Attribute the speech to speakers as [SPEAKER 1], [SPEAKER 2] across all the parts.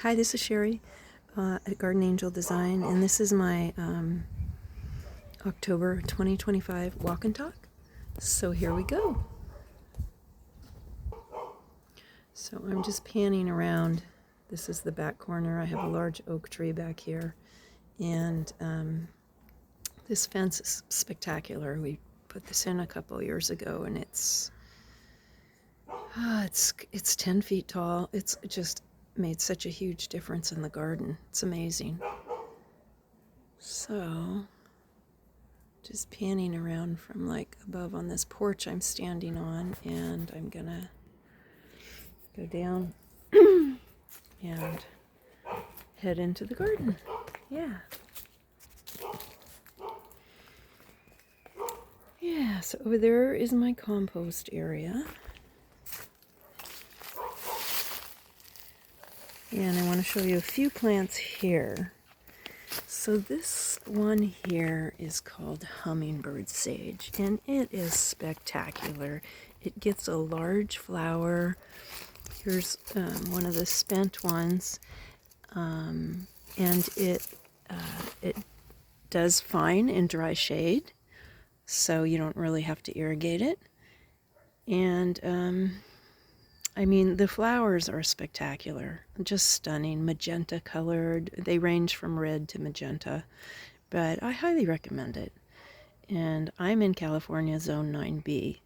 [SPEAKER 1] Hi, this is Sherry at Garden Angel Design, and this is my October 2025 walk and talk. So here we go. So I'm just panning around. This is the back corner. I have a large oak tree back here, and this fence is spectacular. We put this in a couple years ago, and it's 10 feet tall. It's just made such a huge difference in the garden. It's amazing. So just panning around from like above on this porch I'm standing on, and I'm gonna go down and head into the garden. Yeah. Yeah, so over there is my compost area. And I want to show you a few plants here. So this one here is called hummingbird sage, and it is spectacular. It gets a large flower. Here's one of the spent ones, and it does fine in dry shade, so you don't really have to irrigate it. And I mean, the flowers are spectacular, just stunning, magenta colored. They range from red to magenta, but I highly recommend it. And I'm in California, Zone 9B.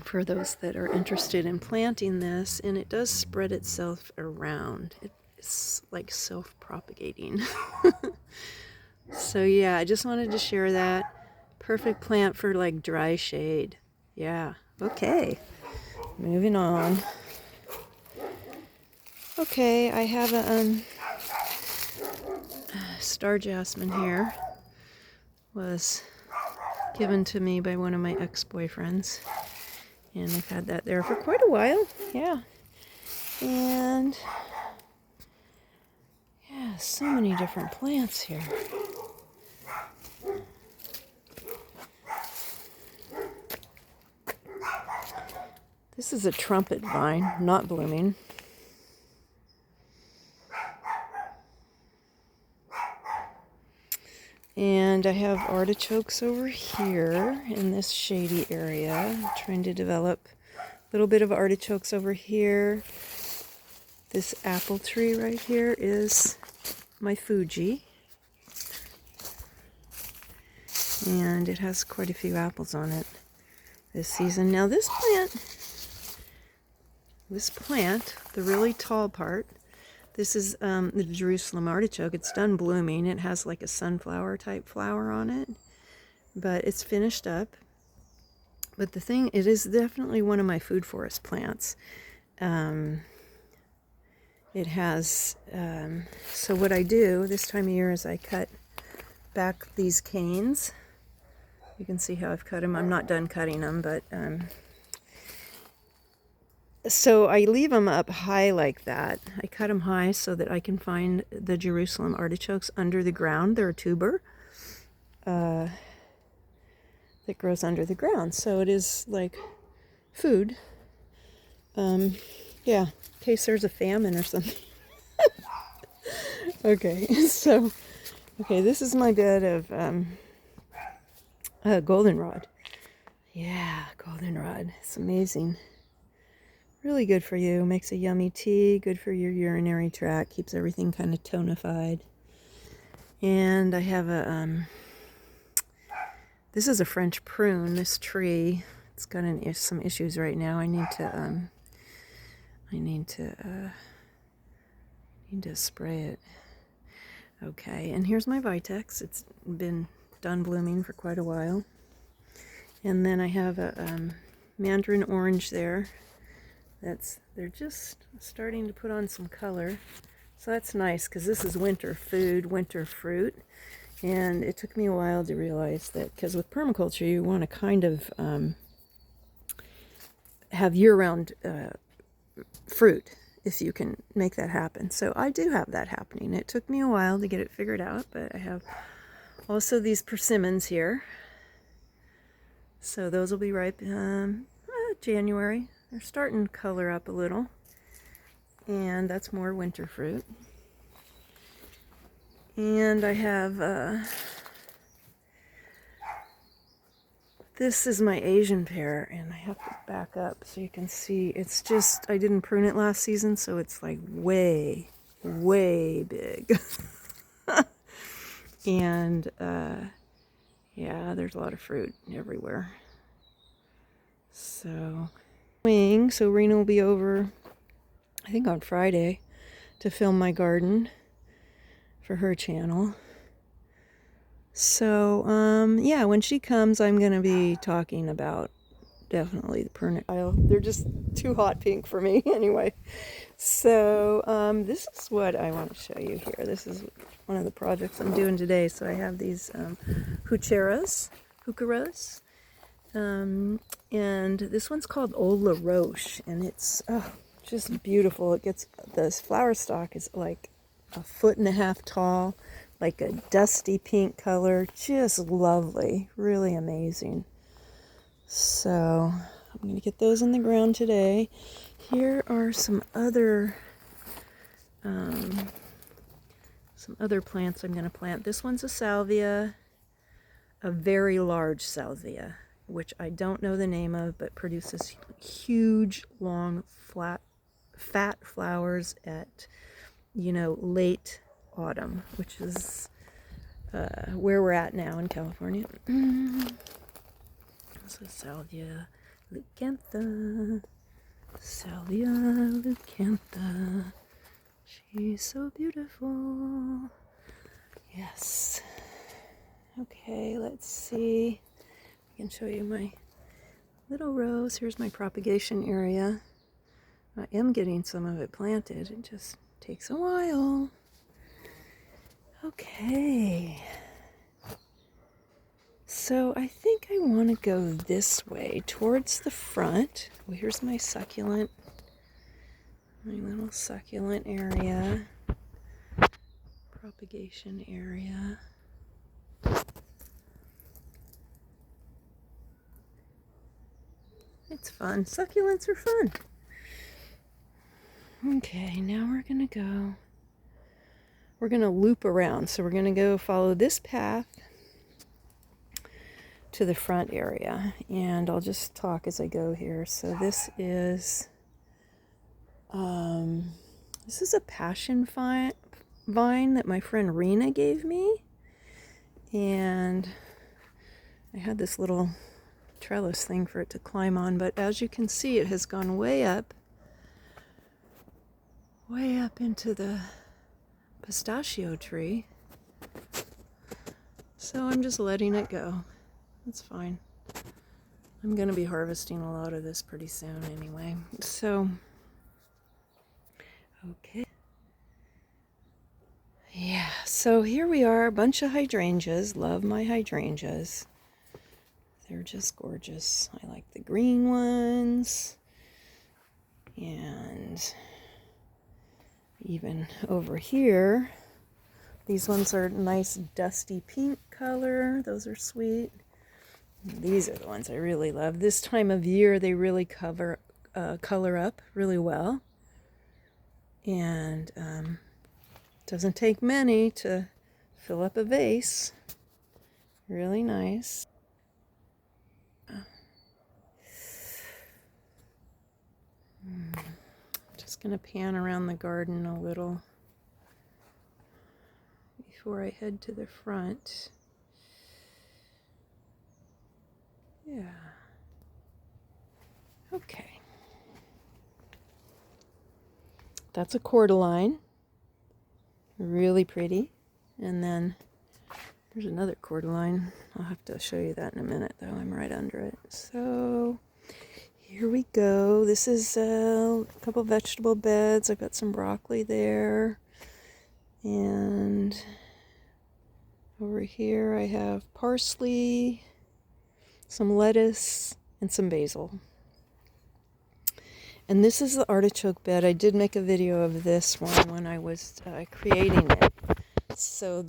[SPEAKER 1] For those that are interested in planting this, and it does spread itself around. It's like self-propagating. So yeah, I just wanted to share that. Perfect plant for like dry shade. Yeah, okay. Moving on. Okay, I have a star jasmine here. Was given to me by one of my ex-boyfriends. And I've had that there for quite a while. Yeah. And yeah, so many different plants here. This is a trumpet vine, not blooming. And I have artichokes over here in this shady area. I'm trying to develop a little bit of artichokes over here. This apple tree right here is my Fuji. And it has quite a few apples on it this season. Now this plant, the really tall part, this is the Jerusalem artichoke. It's done blooming. It has like a sunflower type flower on it, but it's finished up. But the thing, it is definitely one of my food forest plants. It has, so what I do this time of year is I cut back these canes. You can see how I've cut them. I'm not done cutting them, but so I leave them up high like that. I cut them high so that I can find the Jerusalem artichokes under the ground. They're a tuber that grows under the ground. So it is like food. Yeah, in case there's a famine or something. Okay, so, okay, this is my bed of goldenrod. Yeah, goldenrod. It's amazing. Really good for you. Makes a yummy tea. Good for your urinary tract. Keeps everything kind of tonified. And I have a, this is a French prune, this tree. It's got some issues right now. I need to spray it. Okay, and here's my Vitex. It's been done blooming for quite a while. And then I have a mandarin orange there. They're just starting to put on some color. So that's nice, because this is winter food, winter fruit. And it took me a while to realize that, because with permaculture, you want to kind of have year-round fruit, if you can make that happen. So I do have that happening. It took me a while to get it figured out, but I have also these persimmons here. So those will be ripe January. They're starting to color up a little. and that's more winter fruit. And I have, this is my Asian pear, and I have to back up so you can see. It's just, I didn't prune it last season, so it's like way, way big. And, yeah, there's a lot of fruit everywhere. So Rena will be over, I think on Friday, to film my garden for her channel. So, yeah, when she comes, I'm going to be talking about definitely the perennial. They're just too hot pink for me anyway. So, this is what I want to show you here. This is one of the projects I'm doing today. So I have these heucheras, and this one's called Old La Roche, and it's just beautiful. It gets, this flower stalk is like 1.5 feet tall, like a dusty pink color, just lovely, really amazing. So I'm going to get those in the ground today. Here are some other plants I'm going to plant. This one's a salvia, a very large salvia, which I don't know the name of, but produces huge, long, fat flowers at, late autumn, which is where we're at now in California. So Salvia leucantha, Salvia leucantha. She's so beautiful. Yes. Okay, let's see. I can show you my little rose. Here's my propagation area. I am getting some of it planted. It just takes a while. Okay. So I think I want to go this way towards the front. Well, here's my succulent, my little succulent area, propagation area. It's fun. Succulents are fun. Okay, now we're going to go. We're going to loop around. So we're going to go follow this path to the front area, and I'll just talk as I go here. So this is a passion vine that my friend Rena gave me, and I had this little trellis thing for it to climb on, but as you can see, it has gone way up into the pistachio tree. So I'm just letting it go. It's fine. I'm going to be harvesting a lot of this pretty soon anyway. So, okay. Yeah, so here we are, a bunch of hydrangeas. Love my hydrangeas. They're just gorgeous. I like the green ones. And even over here, these ones are nice dusty pink color. Those are sweet. These are the ones I really love. This time of year, they really color up really well. And doesn't take many to fill up a vase. Really nice. Just going to pan around the garden a little before I head to the front. Yeah. Okay. That's a cordyline. Really pretty. And then there's another cordyline. I'll have to show you that in a minute, though. I'm right under it. So here we go. This is a couple vegetable beds. I've got some broccoli there. And over here I have parsley, some lettuce, and some basil. And this is the artichoke bed. I did make a video of this one when I was creating it. So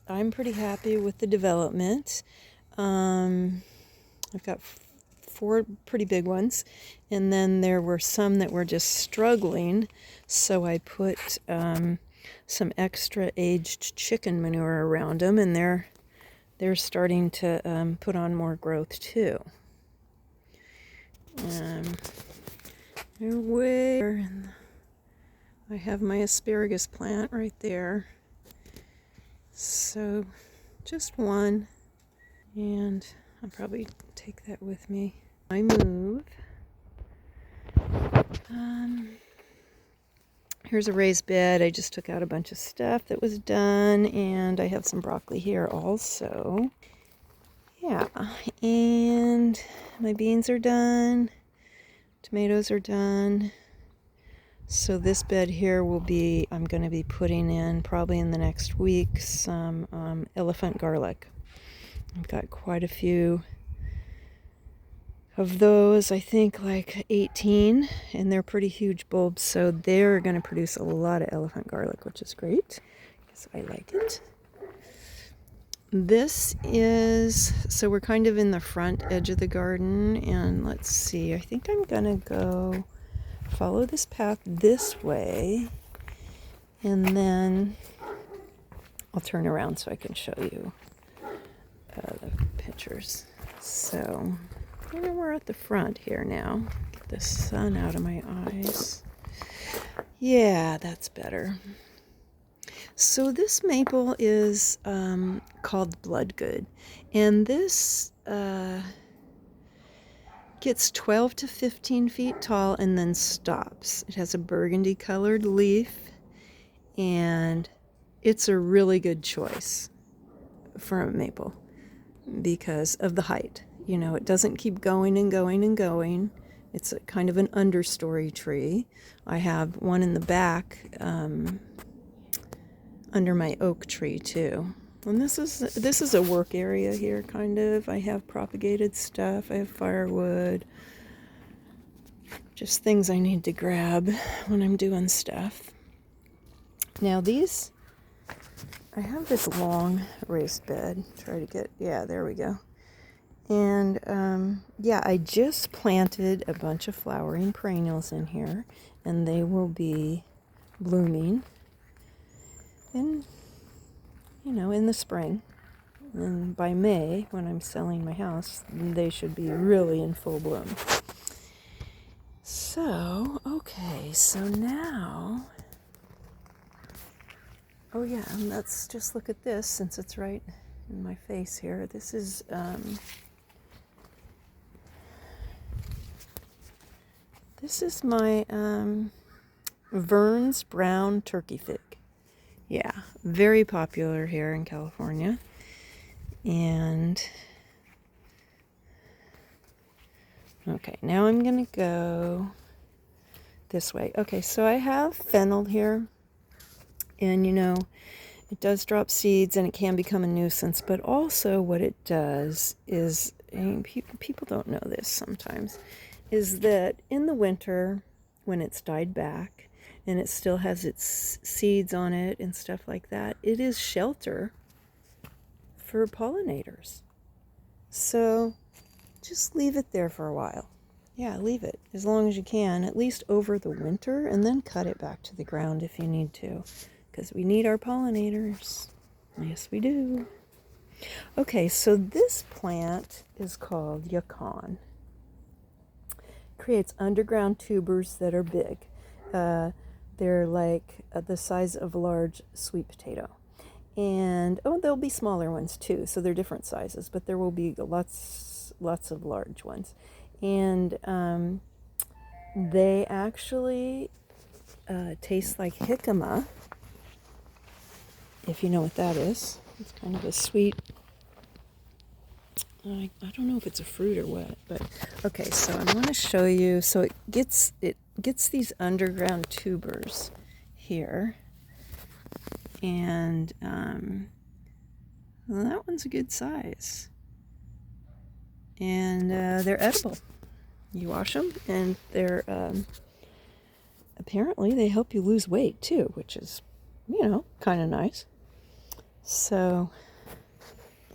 [SPEAKER 1] I'm pretty happy with the development. I've got 4 pretty big ones, and then there were some that were just struggling, so I put some extra aged chicken manure around them, and they're starting to put on more growth too. They're way. I have my asparagus plant right there. So just one, and I'll probably take that with me. I move. Here's a raised bed. I just took out a bunch of stuff that was done, and I have some broccoli here also. Yeah, and my beans are done. Tomatoes are done. So this bed here will be, I'm going to be putting in probably in the next week some elephant garlic. I've got quite a few of those, I think like 18, and they're pretty huge bulbs, so they're going to produce a lot of elephant garlic, which is great because I like it. This is, so we're kind of in the front edge of the garden, and let's see, I think I'm going to go follow this path this way, and then I'll turn around so I can show you the pictures. So we're at the front here now. Get the sun out of my eyes. Yeah, that's better. So this maple is called Bloodgood, and this gets 12 to 15 feet tall and then stops. It has a burgundy colored leaf, and it's a really good choice for a maple because of the height. You know, it doesn't keep going and going and going. It's a kind of an understory tree. I have one in the back under my oak tree too. And this is a work area here, kind of. I have propagated stuff. I have firewood. Just things I need to grab when I'm doing stuff. Now these, I have this long raised bed. Try to get, yeah, there we go. And yeah, I just planted a bunch of flowering perennials in here, and they will be blooming in, you know, in the spring. And by May, when I'm selling my house, they should be really in full bloom. So, okay, so now, oh yeah, and let's just look at this since it's right in my face here. This is my Vern's brown turkey fig. Yeah, very popular here in California. And okay, now I'm going to go this way. Okay, so I have fennel here. And, you know, it does drop seeds and it can become a nuisance. But also what it does is, and people don't know this sometimes, is that in the winter, when it's died back and it still has its seeds on it and stuff like that, it is shelter for pollinators. So just leave it there for a while. Yeah, leave it as long as you can, at least over the winter, and then cut it back to the ground if you need to, because we need our pollinators. Yes, we do. Okay, so this plant is called yacon. Creates underground tubers that are big. They're like the size of a large sweet potato. And, oh, there'll be smaller ones too, so they're different sizes, but there will be lots of large ones. And they actually taste like jicama, if you know what that is. It's kind of a sweet, I don't know if it's a fruit or what, but okay, so I want to show you. So it gets these underground tubers here, and well, that one's a good size, and they're edible. You wash them, and they're apparently they help you lose weight too, which is, you know, kind of nice. So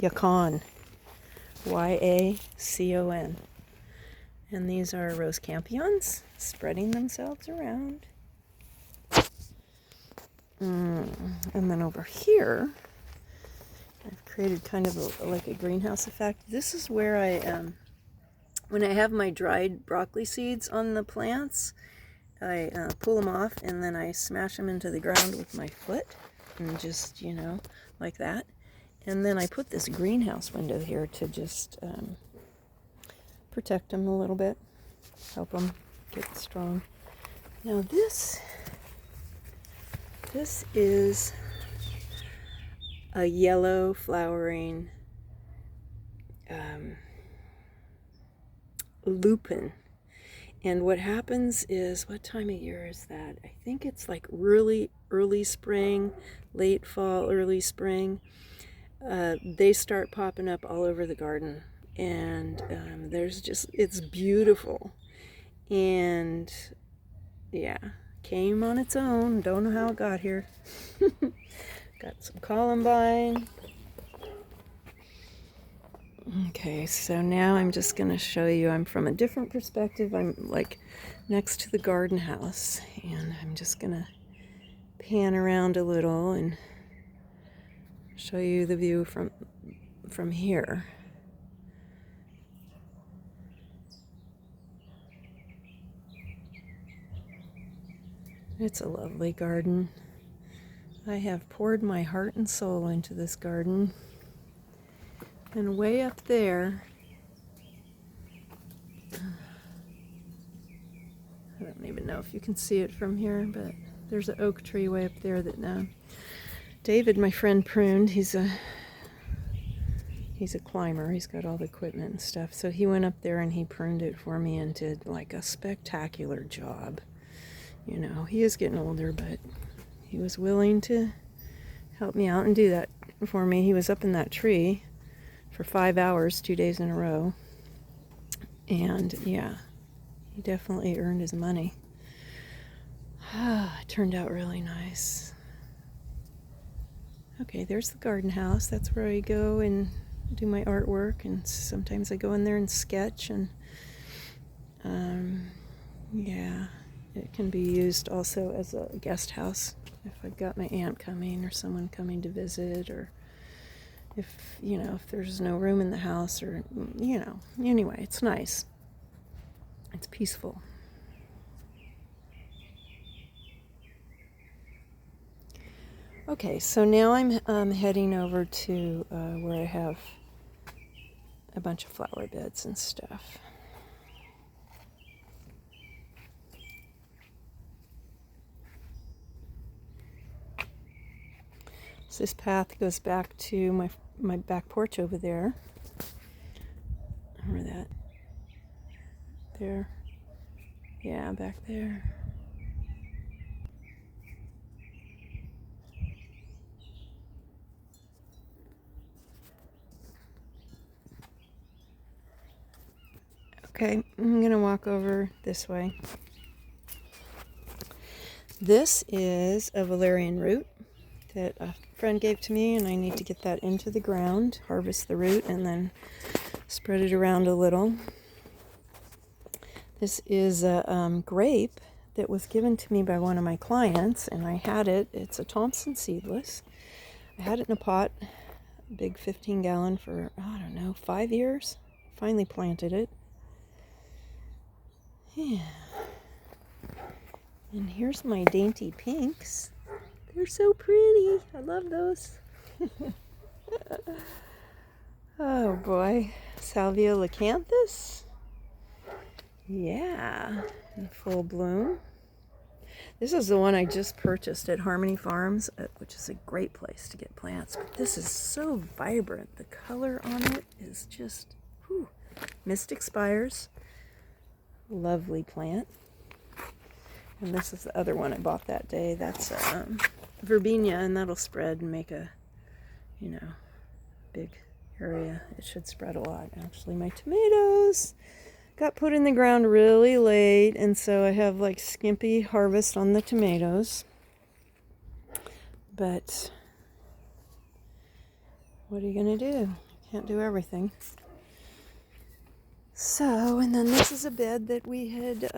[SPEAKER 1] yacon, Y-A-C-O-N. And these are rose campions spreading themselves around. And then over here, I've created kind of like a greenhouse effect. This is where when I have my dried broccoli seeds on the plants, I pull them off and then I smash them into the ground with my foot and just, you know, like that. And then I put this greenhouse window here to just protect them a little bit, help them get strong. Now this is a yellow flowering lupin. And what happens is, what time of year is that? I think it's like really early spring, late fall, early spring. They start popping up all over the garden. And it's beautiful. And yeah, came on its own. Don't know how it got here. Got some columbine. Okay, so now I'm just going to show you, I'm from a different perspective. I'm like next to the garden house, and I'm just going to pan around a little and show you the view from here. It's a lovely garden. I have poured my heart and soul into this garden. And way up there, I don't even know if you can see it from here, but there's an oak tree way up there that David, my friend, pruned. He's a climber. He's got all the equipment and stuff. So he went up there and he pruned it for me and did like a spectacular job. You know, he is getting older, but he was willing to help me out and do that for me. He was up in that tree for 5 hours, 2 days in a row. And yeah, he definitely earned his money. It turned out really nice. Okay, there's the garden house. That's where I go and do my artwork, and sometimes I go in there and sketch, and yeah, it can be used also as a guest house if I've got my aunt coming or someone coming to visit, or if, you know, if there's no room in the house, or, you know, anyway, it's nice. It's peaceful. Okay, so now I'm heading over to where I have a bunch of flower beds and stuff. So this path goes back to my back porch over there. Remember that? There. Yeah, back there. Okay, I'm going to walk over this way. This is a valerian root that a friend gave to me, and I need to get that into the ground, harvest the root, and then spread it around a little. This is a grape that was given to me by one of my clients, and I had it. It's a Thompson seedless. I had it in a pot, a big 15-gallon for, I don't know, 5 years. Finally planted it. Yeah. And here's my dainty pinks. They're so pretty. I love those. Oh boy. Salvia leucanthus. Yeah, in full bloom. This is the one I just purchased at Harmony Farms, which is a great place to get plants. But this is so vibrant. The color on it is just, whew. Mystic Spires. Lovely plant. And this is the other one I bought that day. That's Verbena, and that'll spread and make a, you know, big area. It should spread a lot. Actually, my tomatoes got put in the ground really late, and so I have like skimpy harvest on the tomatoes. But what are you gonna do? Can't do everything. So, and then this is a bed that we had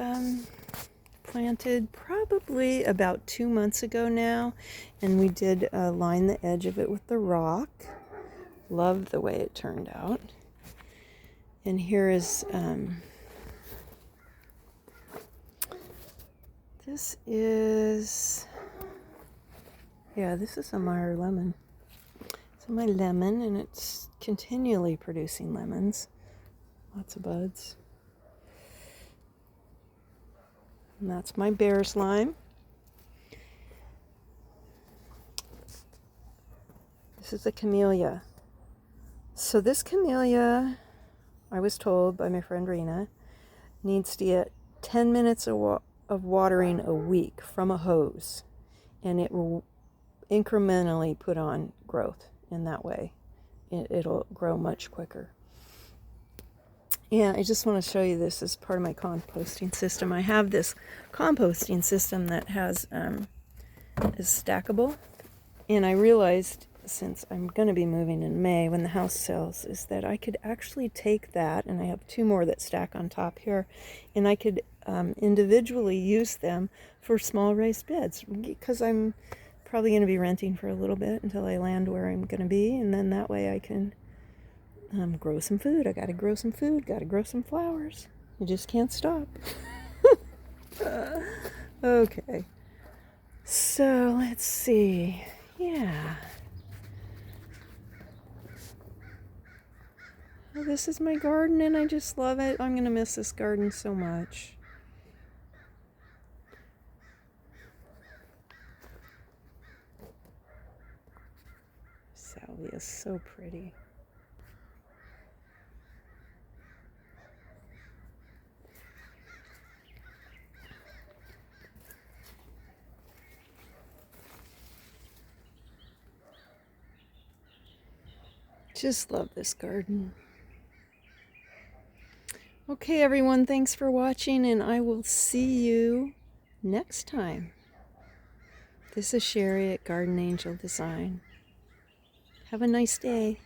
[SPEAKER 1] planted probably about 2 months ago now, and we did line the edge of it with the rock. Loved the way it turned out. And here is this is a Meyer lemon. So my lemon, and it's continually producing lemons. Lots of buds. And that's my bear's lime. This is a camellia. So this camellia, I was told by my friend Rena, needs to get 10 minutes of watering a week from a hose, and it will incrementally put on growth in that way. It'll grow much quicker. Yeah, I just want to show you this as part of my composting system. I have this composting system that is stackable, and I realized, since I'm going to be moving in May when the house sells, is that I could actually take that, and I have 2 more that stack on top here, and I could individually use them for small raised beds, because I'm probably going to be renting for a little bit until I land where I'm going to be, and then that way I can grow some food. I got to grow some food, got to grow some flowers. You just can't stop. Okay. So let's see. Yeah. Well, this is my garden, and I just love it. I'm going to miss this garden so much. Salvia is so pretty. Just love this garden. Okay, everyone, thanks for watching, and I will see you next time. This is Sherry at Garden Angel Design. Have a nice day.